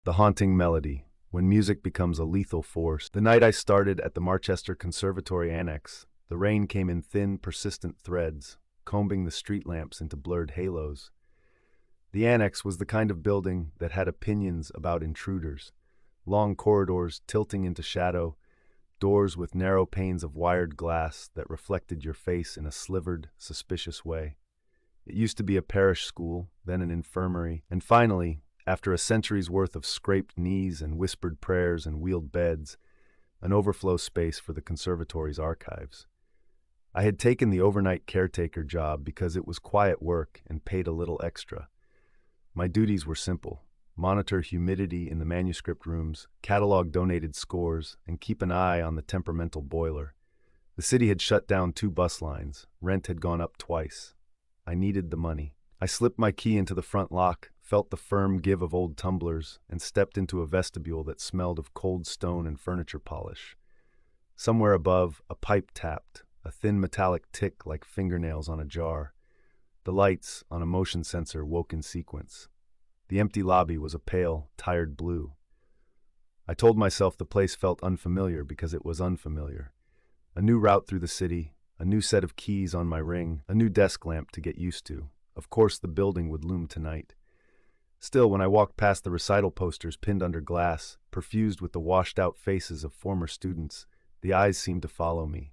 The haunting melody, when music becomes a lethal force. The night I started at the Marchester Conservatory Annex, the rain came in thin, persistent threads, combing the street lamps into blurred halos. The annex was the kind of building that had opinions about intruders. Long corridors tilting into shadow, doors with narrow panes of wired glass that reflected your face in a slivered, suspicious way. It used to be a parish school, then an infirmary, and finally, after a century's worth of scraped knees and whispered prayers and wheeled beds, an overflow space for the conservatory's archives. I had taken the overnight caretaker job because it was quiet work and paid a little extra. My duties were simple: monitor humidity in the manuscript rooms, catalog donated scores, and keep an eye on the temperamental boiler. The city had shut down 2 bus lines. Rent had gone up twice. I needed the money. I slipped my key into the front lock, felt the firm give of old tumblers, and stepped into a vestibule that smelled of cold stone and furniture polish. Somewhere above, a pipe tapped, a thin metallic tick like fingernails on a jar. The lights, on a motion sensor, woke in sequence. The empty lobby was a pale, tired blue. I told myself the place felt unfamiliar because it was unfamiliar. A new route through the city, a new set of keys on my ring, a new desk lamp to get used to. Of course, the building would loom tonight. Still, when I walked past the recital posters pinned under glass, perfused with the washed-out faces of former students, the eyes seemed to follow me.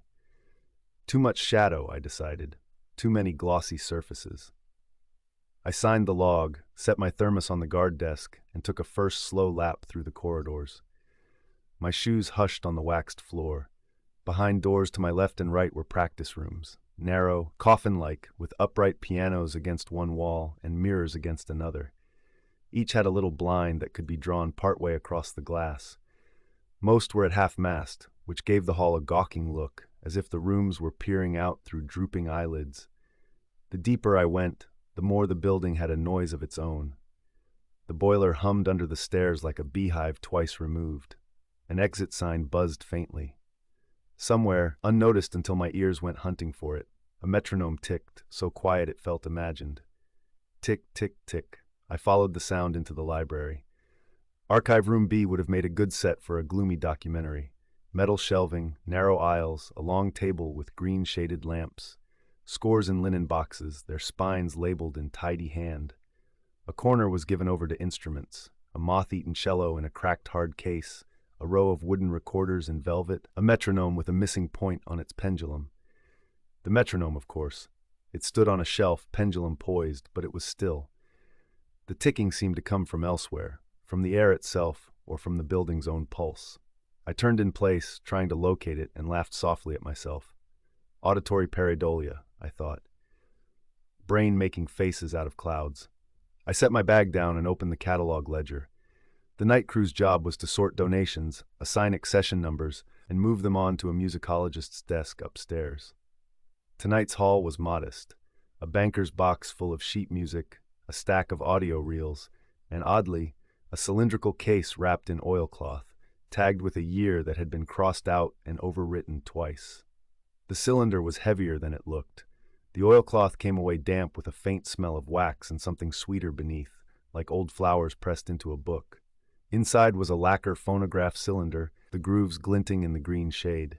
Too much shadow, I decided. Too many glossy surfaces. I signed the log, set my thermos on the guard desk, and took a first slow lap through the corridors. My shoes hushed on the waxed floor. Behind doors to my left and right were practice rooms, narrow, coffin-like, with upright pianos against one wall and mirrors against another. Each had a little blind that could be drawn partway across the glass. Most were at half-mast, which gave the hall a gawking look, as if the rooms were peering out through drooping eyelids. The deeper I went, the more the building had a noise of its own. The boiler hummed under the stairs like a beehive twice removed. An exit sign buzzed faintly. Somewhere, unnoticed until my ears went hunting for it, a metronome ticked, so quiet it felt imagined. Tick, tick, tick. I followed the sound into the library. Archive Room B would have made a good set for a gloomy documentary. Metal shelving, narrow aisles, a long table with green-shaded lamps. Scores in linen boxes, their spines labeled in tidy hand. A corner was given over to instruments, a moth-eaten cello in a cracked hard case, a row of wooden recorders in velvet, a metronome with a missing point on its pendulum. The metronome, of course. It stood on a shelf, pendulum poised, but it was still. The ticking seemed to come from elsewhere, from the air itself, or from the building's own pulse. I turned in place, trying to locate it, and laughed softly at myself. Auditory pareidolia, I thought. Brain making faces out of clouds. I set my bag down and opened the catalog ledger. The night crew's job was to sort donations, assign accession numbers, and move them on to a musicologist's desk upstairs. Tonight's haul was modest. A banker's box full of sheet music, a stack of audio reels, and oddly, a cylindrical case wrapped in oilcloth, tagged with a year that had been crossed out and overwritten twice. The cylinder was heavier than it looked. The oilcloth came away damp with a faint smell of wax and something sweeter beneath, like old flowers pressed into a book. Inside was a lacquer phonograph cylinder, the grooves glinting in the green shade.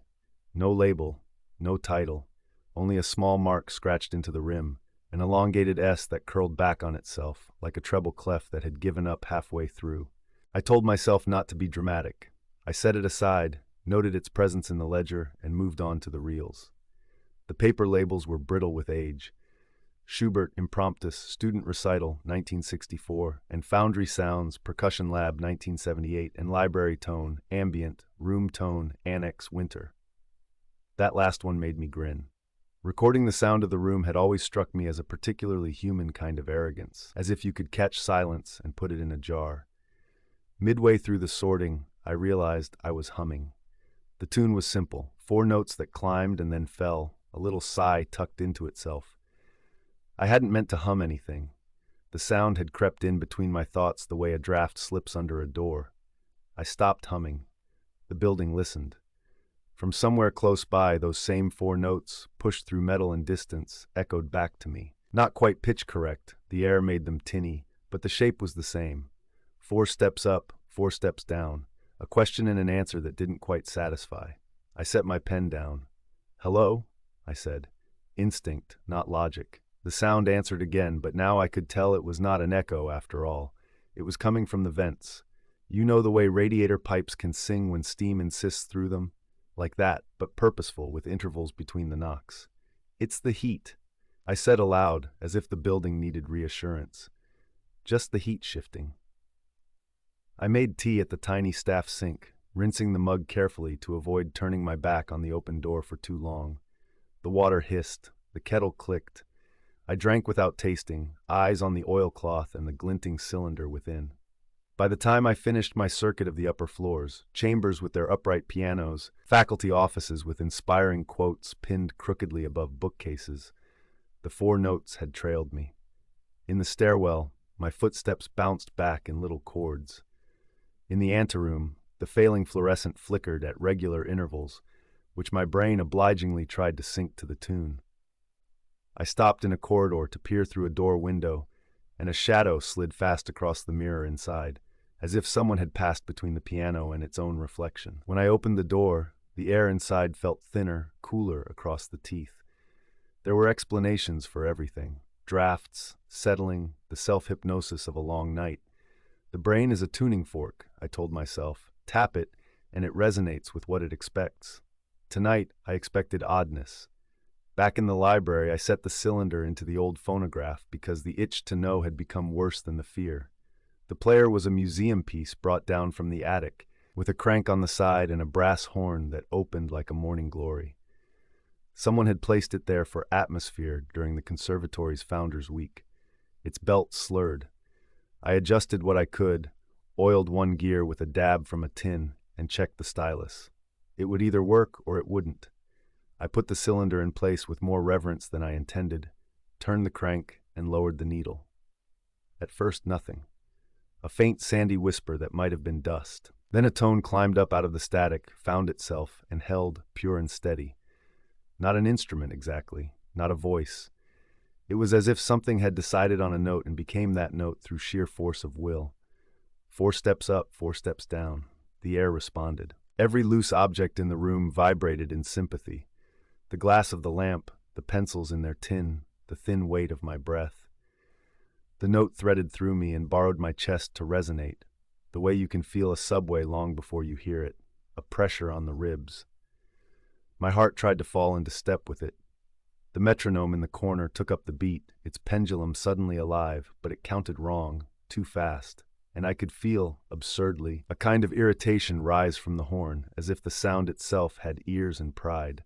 No label, no title, only a small mark scratched into the rim, an elongated S that curled back on itself, like a treble clef that had given up halfway through. I told myself not to be dramatic. I set it aside, noted its presence in the ledger, and moved on to the reels. The paper labels were brittle with age. Schubert Impromptus, Student Recital, 1964, and Foundry Sounds, Percussion Lab, 1978, and Library Tone, Ambient, Room Tone, Annex, Winter. That last one made me grin. Recording the sound of the room had always struck me as a particularly human kind of arrogance, as if you could catch silence and put it in a jar. Midway through the sorting, I realized I was humming. The tune was simple, 4 notes that climbed and then fell, a little sigh tucked into itself. I hadn't meant to hum anything. The sound had crept in between my thoughts the way a draft slips under a door. I stopped humming. The building listened. From somewhere close by, those same 4 notes, pushed through metal and distance, echoed back to me. Not quite pitch correct, the air made them tinny, but the shape was the same. 4 steps up, 4 steps down, a question and an answer that didn't quite satisfy. I set my pen down. "Hello?" I said. Instinct, not logic. The sound answered again, but now I could tell it was not an echo after all. It was coming from the vents. You know the way radiator pipes can sing when steam insists through them? Like that, but purposeful, with intervals between the knocks. "It's the heat," I said aloud, as if the building needed reassurance. "Just the heat shifting." I made tea at the tiny staff sink, rinsing the mug carefully to avoid turning my back on the open door for too long. The water hissed, the kettle clicked. I drank without tasting, eyes on the oilcloth and the glinting cylinder within. By the time I finished my circuit of the upper floors, chambers with their upright pianos, faculty offices with inspiring quotes pinned crookedly above bookcases, the 4 notes had trailed me. In the stairwell, my footsteps bounced back in little chords. In the anteroom, the failing fluorescent flickered at regular intervals, which my brain obligingly tried to sync to the tune. I stopped in a corridor to peer through a door window, and a shadow slid fast across the mirror inside, as if someone had passed between the piano and its own reflection. When I opened the door, the air inside felt thinner, cooler across the teeth. There were explanations for everything. Drafts, settling, the self-hypnosis of a long night. The brain is a tuning fork, I told myself. Tap it, and it resonates with what it expects. Tonight, I expected oddness. Back in the library, I set the cylinder into the old phonograph because the itch to know had become worse than the fear. The player was a museum piece brought down from the attic, with a crank on the side and a brass horn that opened like a morning glory. Someone had placed it there for atmosphere during the conservatory's Founders' Week. Its belt slurred. I adjusted what I could, oiled one gear with a dab from a tin, and checked the stylus. It would either work or it wouldn't. I put the cylinder in place with more reverence than I intended, turned the crank, and lowered the needle. At first, nothing. A faint sandy whisper that might have been dust. Then a tone climbed up out of the static, found itself, and held, pure and steady. Not an instrument exactly, not a voice. It was as if something had decided on a note and became that note through sheer force of will. 4 steps up, 4 steps down. The air responded. Every loose object in the room vibrated in sympathy. The glass of the lamp, the pencils in their tin, the thin weight of my breath. The note threaded through me and borrowed my chest to resonate, the way you can feel a subway long before you hear it, a pressure on the ribs. My heart tried to fall into step with it. The metronome in the corner took up the beat, its pendulum suddenly alive, but it counted wrong, too fast, and I could feel, absurdly, a kind of irritation rise from the horn, as if the sound itself had ears and pride.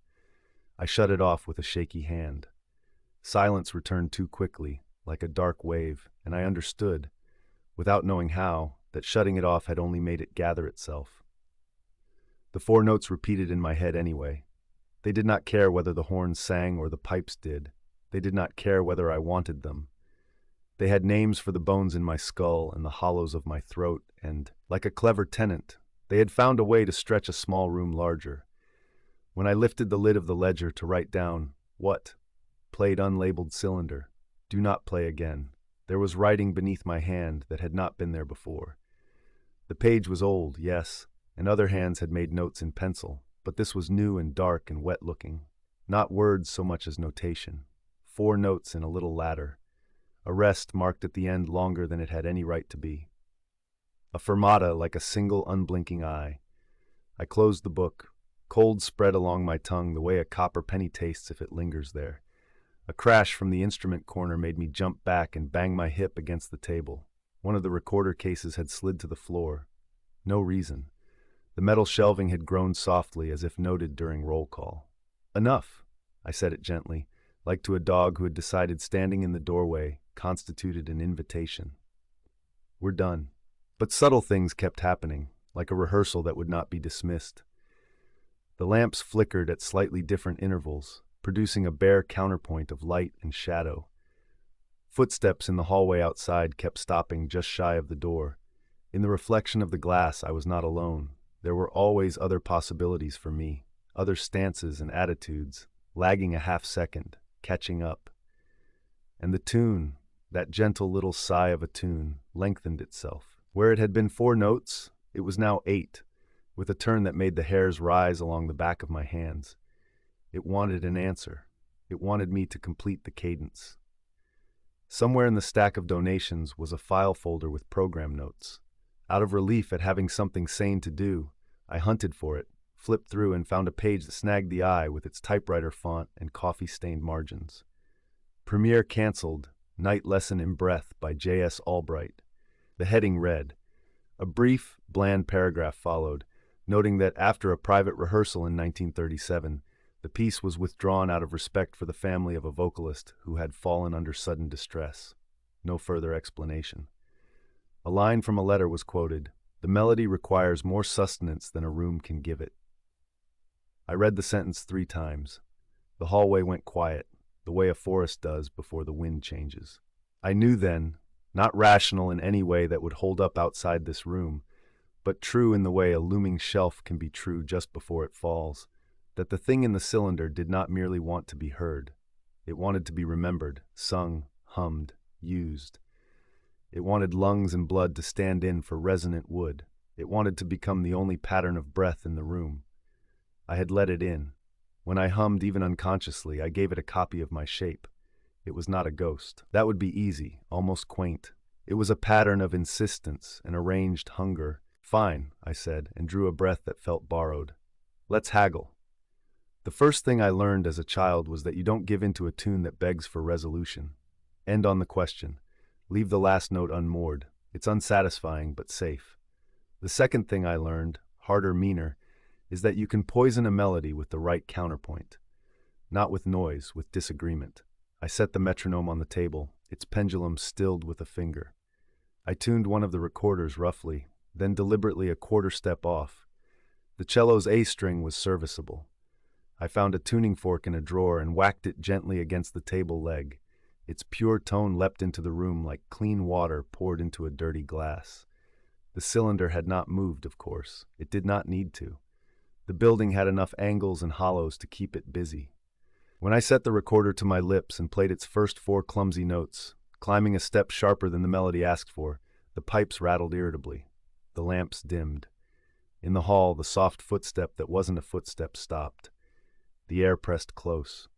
I shut it off with a shaky hand. Silence returned too quickly, like a dark wave, and I understood, without knowing how, that shutting it off had only made it gather itself. The 4 notes repeated in my head anyway. They did not care whether the horns sang or the pipes did. They did not care whether I wanted them. They had names for the bones in my skull and the hollows of my throat, and, like a clever tenant, they had found a way to stretch a small room larger. When I lifted the lid of the ledger to write down, "What?" played unlabeled cylinder. "Do not play again." There was writing beneath my hand that had not been there before. The page was old, yes, and other hands had made notes in pencil, but this was new and dark and wet-looking. Not words so much as notation. 4 notes in a little ladder. A rest marked at the end longer than it had any right to be. A fermata like a single unblinking eye. I closed the book. Cold spread along my tongue the way a copper penny tastes if it lingers there. A crash from the instrument corner made me jump back and bang my hip against the table. One of the recorder cases had slid to the floor. No reason. The metal shelving had groaned softly as if noted during roll call. "Enough," I said it gently, like to a dog who had decided standing in the doorway constituted an invitation. "We're done." But subtle things kept happening, like a rehearsal that would not be dismissed. The lamps flickered at slightly different intervals, producing a bare counterpoint of light and shadow. Footsteps in the hallway outside kept stopping just shy of the door. In the reflection of the glass, I was not alone. There were always other possibilities for me, other stances and attitudes, lagging a half-second, catching up. And the tune, that gentle little sigh of a tune, lengthened itself. Where it had been 4 notes, It was now 8, with a turn that made the hairs rise along the back of my hands. It wanted an answer. It wanted me to complete the cadence. Somewhere in the stack of donations was a file folder with program notes. Out of relief at having something sane to do, I hunted for it, flipped through, and found a page that snagged the eye with its typewriter font and coffee-stained margins. Premiere canceled, Night Lesson in Breath by J.S. Albright. The heading read. A brief, bland paragraph followed, noting that after a private rehearsal in 1937, the piece was withdrawn out of respect for the family of a vocalist who had fallen under sudden distress. No further explanation. A line from a letter was quoted. The melody requires more sustenance than a room can give it. I read the sentence 3 times. The hallway went quiet, the way a forest does before the wind changes. I knew then, not rational in any way that would hold up outside this room, but true in the way a looming shelf can be true just before it falls, that the thing in the cylinder did not merely want to be heard. It wanted to be remembered, sung, hummed, used. It wanted lungs and blood to stand in for resonant wood. It wanted to become the only pattern of breath in the room. I had let it in. When I hummed, even unconsciously, I gave it a copy of my shape. It was not a ghost. That would be easy, almost quaint. It was a pattern of insistence, an arranged hunger. Fine, I said, and drew a breath that felt borrowed. Let's haggle. The first thing I learned as a child was that you don't give in to a tune that begs for resolution. End on the question. Leave the last note unmoored. It's unsatisfying, but safe. The second thing I learned, harder, meaner, is that you can poison a melody with the right counterpoint. Not with noise, with disagreement. I set the metronome on the table, its pendulum stilled with a finger. I tuned one of the recorders roughly, then deliberately a quarter step off. The cello's A string was serviceable. I found a tuning fork in a drawer and whacked it gently against the table leg. Its pure tone leapt into the room like clean water poured into a dirty glass. The cylinder had not moved, of course. It did not need to. The building had enough angles and hollows to keep it busy. When I set the recorder to my lips and played its first 4 clumsy notes, climbing a step sharper than the melody asked for, the pipes rattled irritably. The lamps dimmed. In the hall, the soft footstep that wasn't a footstep stopped. The air pressed close.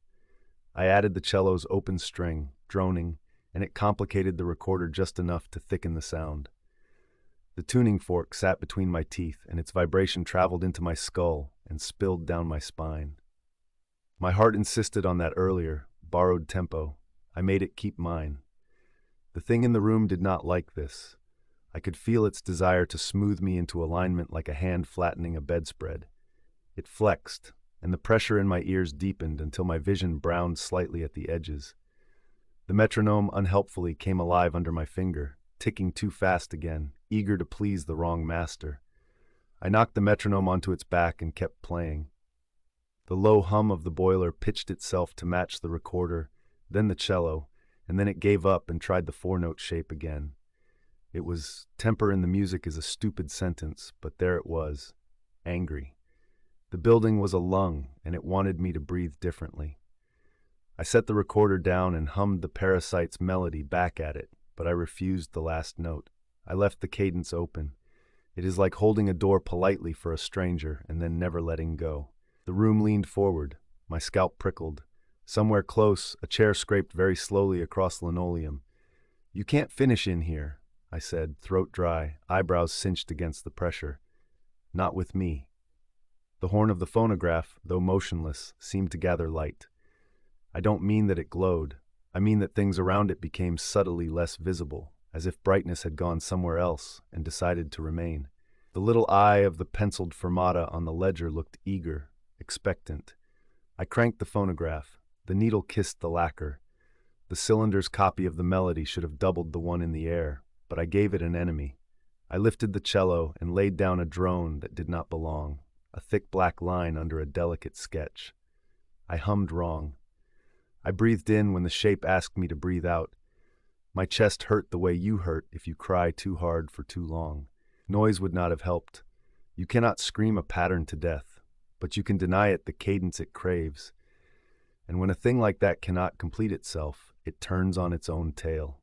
I added the cello's open string, droning, and it complicated the recorder just enough to thicken the sound. The tuning fork sat between my teeth, and its vibration traveled into my skull and spilled down my spine. My heart insisted on that earlier, borrowed tempo. I made it keep mine. The thing in the room did not like this. I could feel its desire to smooth me into alignment like a hand flattening a bedspread. It flexed, and the pressure in my ears deepened until my vision browned slightly at the edges. The metronome unhelpfully came alive under my finger, ticking too fast again, eager to please the wrong master. I knocked the metronome onto its back and kept playing. The low hum of the boiler pitched itself to match the recorder, then the cello, and then it gave up and tried the 4-note shape again. It was, temper in the music is a stupid sentence, but there it was, angry. The building was a lung, and it wanted me to breathe differently. I set the recorder down and hummed the parasite's melody back at it, but I refused the last note. I left the cadence open. It is like holding a door politely for a stranger and then never letting go. The room leaned forward. My scalp prickled. Somewhere close, a chair scraped very slowly across linoleum. "You can't finish in here," I said, throat dry, eyebrows cinched against the pressure. "Not with me." The horn of the phonograph, though motionless, seemed to gather light. I don't mean that it glowed. I mean that things around it became subtly less visible, as if brightness had gone somewhere else and decided to remain. The little eye of the penciled fermata on the ledger looked eager, expectant. I cranked the phonograph. The needle kissed the lacquer. The cylinder's copy of the melody should have doubled the one in the air, but I gave it an enemy. I lifted the cello and laid down a drone that did not belong, a thick black line under a delicate sketch. I hummed wrong. I breathed in when the shape asked me to breathe out. My chest hurt the way you hurt if you cry too hard for too long. Noise would not have helped. You cannot scream a pattern to death, but you can deny it the cadence it craves. And when a thing like that cannot complete itself, it turns on its own tail.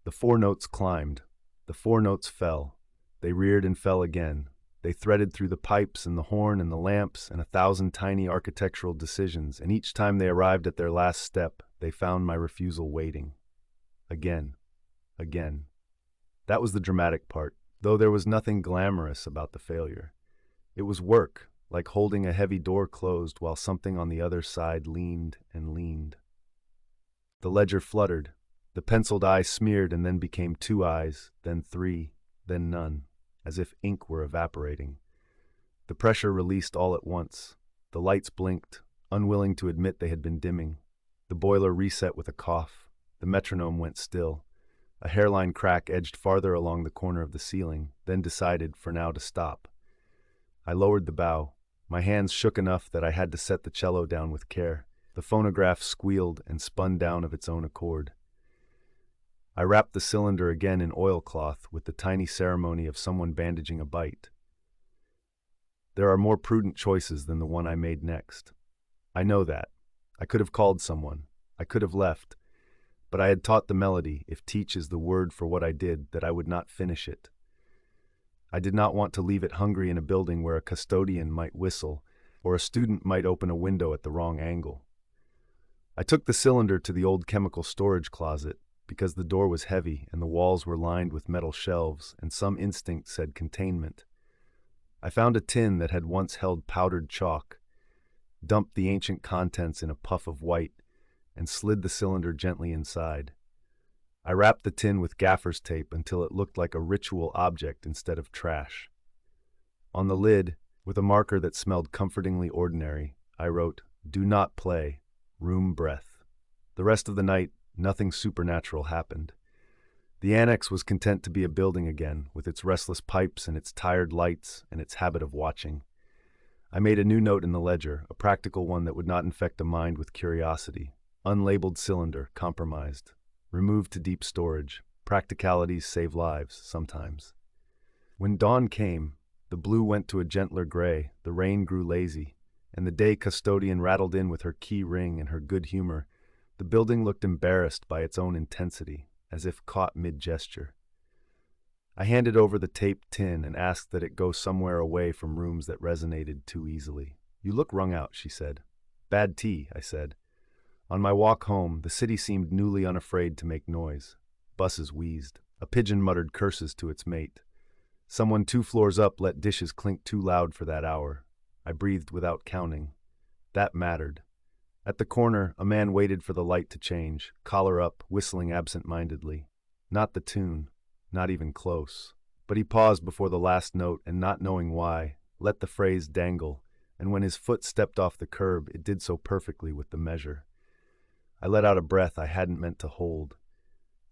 The 4 notes climbed. The 4 notes fell. They reared and fell again. They threaded through the pipes and the horn and the lamps and 1,000 tiny architectural decisions, and each time they arrived at their last step, they found my refusal waiting. Again. Again. That was the dramatic part, though there was nothing glamorous about the failure. It was work, like holding a heavy door closed while something on the other side leaned and leaned. The ledger fluttered. The penciled eye smeared and then became 2 eyes, then 3, then none, as if ink were evaporating. The pressure released all at once. The lights blinked, unwilling to admit they had been dimming. The boiler reset with a cough. The metronome went still. A hairline crack edged farther along the corner of the ceiling, then decided for now to stop. I lowered the bow. My hands shook enough that I had to set the cello down with care. The phonograph squealed and spun down of its own accord. I wrapped the cylinder again in oilcloth with the tiny ceremony of someone bandaging a bite. There are more prudent choices than the one I made next. I know that. I could have called someone. I could have left. But I had taught the melody, if teach is the word for what I did, that I would not finish it. I did not want to leave it hungry in a building where a custodian might whistle, or a student might open a window at the wrong angle. I took the cylinder to the old chemical storage closet, because the door was heavy and the walls were lined with metal shelves, and some instinct said containment. I found a tin that had once held powdered chalk, dumped the ancient contents in a puff of white, and slid the cylinder gently inside. I wrapped the tin with gaffer's tape until it looked like a ritual object instead of trash. On the lid, with a marker that smelled comfortingly ordinary, I wrote, "Do not play. Room breath." The rest of the night, nothing supernatural happened. The annex was content to be a building again, with its restless pipes and its tired lights and its habit of watching. I made a new note in the ledger, a practical one that would not infect a mind with curiosity. Unlabeled cylinder, compromised. Removed to deep storage. Practicalities save lives, sometimes. When dawn came, the blue went to a gentler gray, the rain grew lazy, and the day custodian rattled in with her key ring and her good humor. The building looked embarrassed by its own intensity, as if caught mid-gesture. I handed over the taped tin and asked that it go somewhere away from rooms that resonated too easily. "You look wrung out," she said. "Bad tea," I said. On my walk home, the city seemed newly unafraid to make noise. Buses wheezed. A pigeon muttered curses to its mate. Someone 2 floors up let dishes clink too loud for that hour. I breathed without counting. That mattered. At the corner, a man waited for the light to change, collar up, whistling absent-mindedly. Not the tune, not even close. But he paused before the last note and, not knowing why, let the phrase dangle, and when his foot stepped off the curb, it did so perfectly with the measure. I let out a breath I hadn't meant to hold.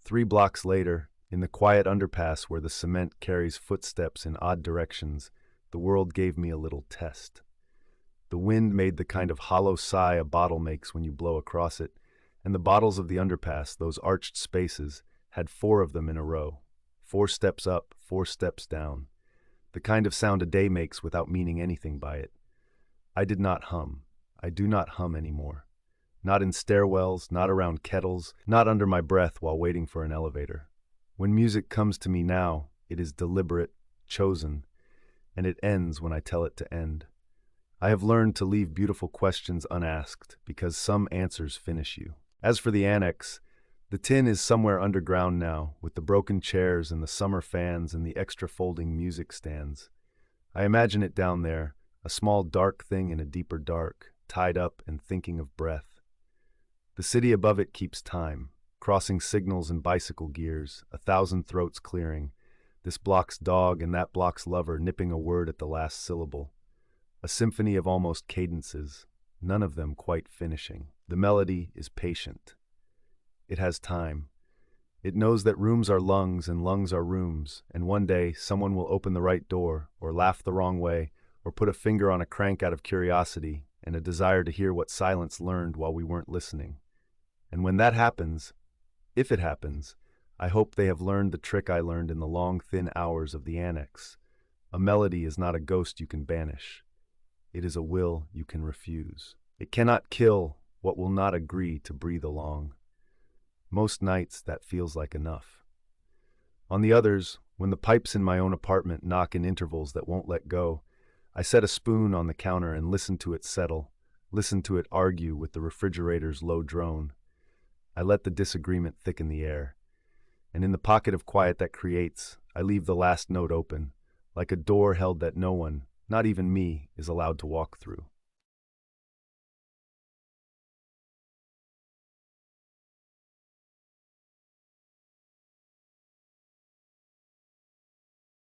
3 blocks later, in the quiet underpass where the cement carries footsteps in odd directions, the world gave me a little test. The wind made the kind of hollow sigh a bottle makes when you blow across it, and the bottles of the underpass, those arched spaces, had 4 of them in a row. 4 steps up, 4 steps down. The kind of sound a day makes without meaning anything by it. I did not hum. I do not hum anymore. Not in stairwells, not around kettles, not under my breath while waiting for an elevator. When music comes to me now, it is deliberate, chosen, and it ends when I tell it to end. I have learned to leave beautiful questions unasked, because some answers finish you. As for the annex, the tin is somewhere underground now, with the broken chairs and the summer fans and the extra folding music stands. I imagine it down there, a small dark thing in a deeper dark, tied up and thinking of breath. The city above it keeps time, crossing signals and bicycle gears, 1,000 throats clearing, this block's dog and that block's lover nipping a word at the last syllable. A symphony of almost cadences, none of them quite finishing. The melody is patient. It has time. It knows that rooms are lungs and lungs are rooms, and one day someone will open the right door, or laugh the wrong way, or put a finger on a crank out of curiosity and a desire to hear what silence learned while we weren't listening. And when that happens, if it happens, I hope they have learned the trick I learned in the long, thin hours of the annex. A melody is not a ghost you can banish. It is a will you can refuse. It cannot kill what will not agree to breathe along. Most nights that feels like enough. On the others, When the pipes in my own apartment knock in intervals that won't let go, I set a spoon on the counter and listen to it settle, listen to it argue with the refrigerator's low drone. I let the disagreement thicken the air. And in the pocket of quiet that creates, I leave the last note open, like a door held that no one, not even me, is allowed to walk through.